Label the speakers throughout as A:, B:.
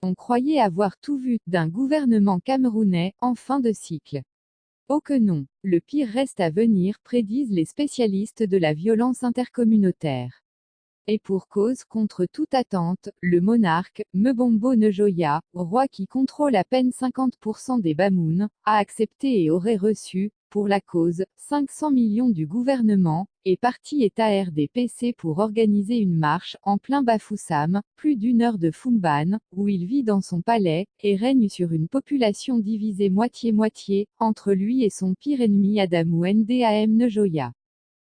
A: On croyait avoir tout vu d'un gouvernement camerounais en fin de cycle. Oh que non, le pire reste à venir, prédisent les spécialistes de la violence intercommunautaire. Et pour cause, contre toute attente, le monarque, Mbombo Njoya, roi qui contrôle à peine 50% des Bamoun, a accepté et aurait reçu, pour la cause, 500 millions du gouvernement, et parti est à RDPC pour organiser une marche, en plein Bafoussam, plus d'une heure de Fumban, où il vit dans son palais, et règne sur une population divisée moitié-moitié, entre lui et son pire ennemi Adamou Ndam Njoya.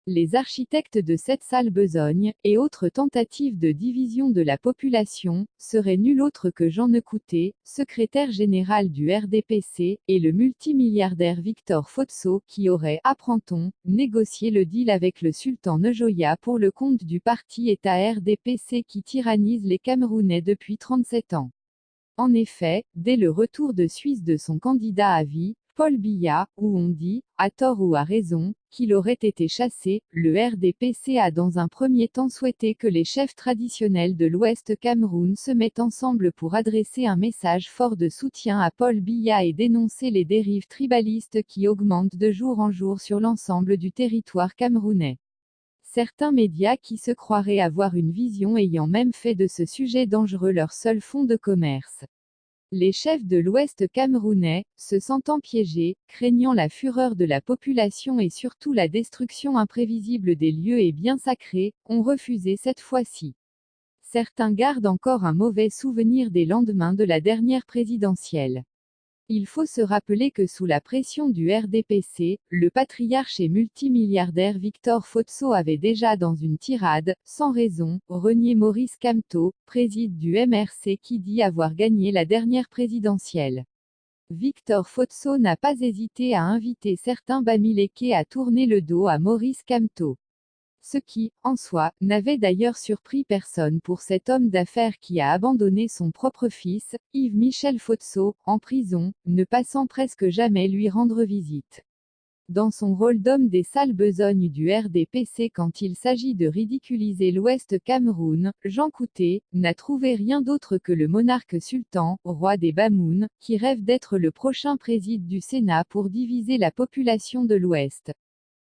A: Les architectes de cette sale besogne, et autres tentatives de division de la population, seraient nul autre que Jean Ecouté, secrétaire général du RDPC, et le multimilliardaire Victor Fotso, qui aurait, apprend-on, négocié le deal avec le sultan Njoya pour le compte du parti État RDPC qui tyrannise les Camerounais depuis 37 ans. En effet, dès le retour de Suisse de son candidat à vie, Paul Biya, où on dit, à tort ou à raison, qu'il aurait été chassé, le RDPC a dans un premier temps souhaité que les chefs traditionnels de l'Ouest Cameroun se mettent ensemble pour adresser un message fort de soutien à Paul Biya et dénoncer les dérives tribalistes qui augmentent de jour en jour sur l'ensemble du territoire camerounais. Certains médias qui se croiraient avoir une vision ayant même fait de ce sujet dangereux leur seul fonds de commerce. Les chefs de l'Ouest camerounais, se sentant piégés, craignant la fureur de la population et surtout la destruction imprévisible des lieux et biens sacrés, ont refusé cette fois-ci. Certains gardent encore un mauvais souvenir des lendemains de la dernière présidentielle. Il faut se rappeler que sous la pression du RDPC, le patriarche et multimilliardaire Victor Fotso avait déjà dans une tirade, sans raison, renié Maurice Kamto, président du MRC qui dit avoir gagné la dernière présidentielle. Victor Fotso n'a pas hésité à inviter certains Bamileke à tourner le dos à Maurice Kamto. Ce qui, en soi, n'avait d'ailleurs surpris personne pour cet homme d'affaires qui a abandonné son propre fils, Yves-Michel Fotso, en prison, ne passant presque jamais lui rendre visite. Dans son rôle d'homme des sales besognes du RDPC quand il s'agit de ridiculiser l'Ouest Cameroun, Jean Couté n'a trouvé rien d'autre que le monarque sultan, roi des Bamoun, qui rêve d'être le prochain président du Sénat pour diviser la population de l'Ouest.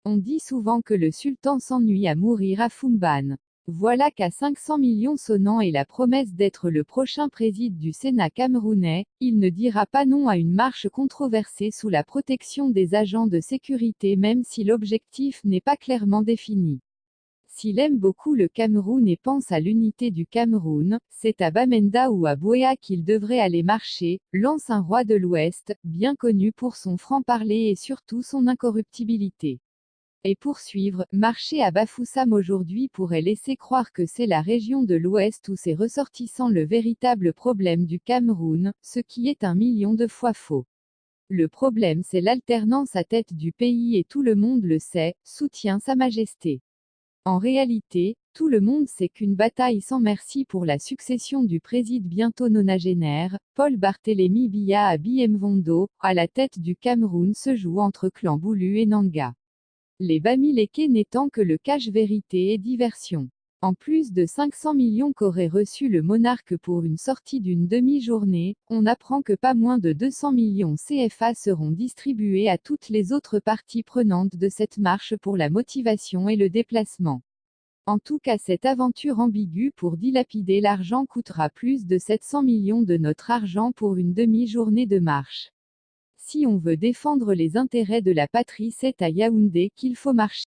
A: On dit souvent que le sultan s'ennuie à mourir à Fumban. Voilà qu'à 500 millions sonnant et la promesse d'être le prochain président du Sénat camerounais, il ne dira pas non à une marche controversée sous la protection des agents de sécurité même si l'objectif n'est pas clairement défini. S'il aime beaucoup le Cameroun et pense à l'unité du Cameroun, c'est à Bamenda ou à Buea qu'il devrait aller marcher, lance un roi de l'Ouest, bien connu pour son franc-parler et surtout son incorruptibilité. Et poursuivre, marcher à Bafoussam aujourd'hui pourrait laisser croire que c'est la région de l'Ouest où ses ressortissants le véritable problème du Cameroun, ce qui est 1 million de fois faux. Le problème c'est l'alternance à tête du pays et tout le monde le sait, soutient Sa Majesté. En réalité, tout le monde sait qu'une bataille sans merci pour la succession du président bientôt nonagénaire, Paul Barthélémy Biya à Bimvondo, à la tête du Cameroun se joue entre clan Boulou et Nanga. Les Bamileke n'étant que le cache-vérité et diversion. En plus de 500 millions qu'aurait reçu le monarque pour une sortie d'une demi-journée, on apprend que pas moins de 200 millions CFA seront distribués à toutes les autres parties prenantes de cette marche pour la motivation et le déplacement. En tout cas cette aventure ambiguë pour dilapider l'argent coûtera plus de 700 millions de notre argent pour une demi-journée de marche. Si on veut défendre les intérêts de la patrie c'est à Yaoundé qu'il faut marcher.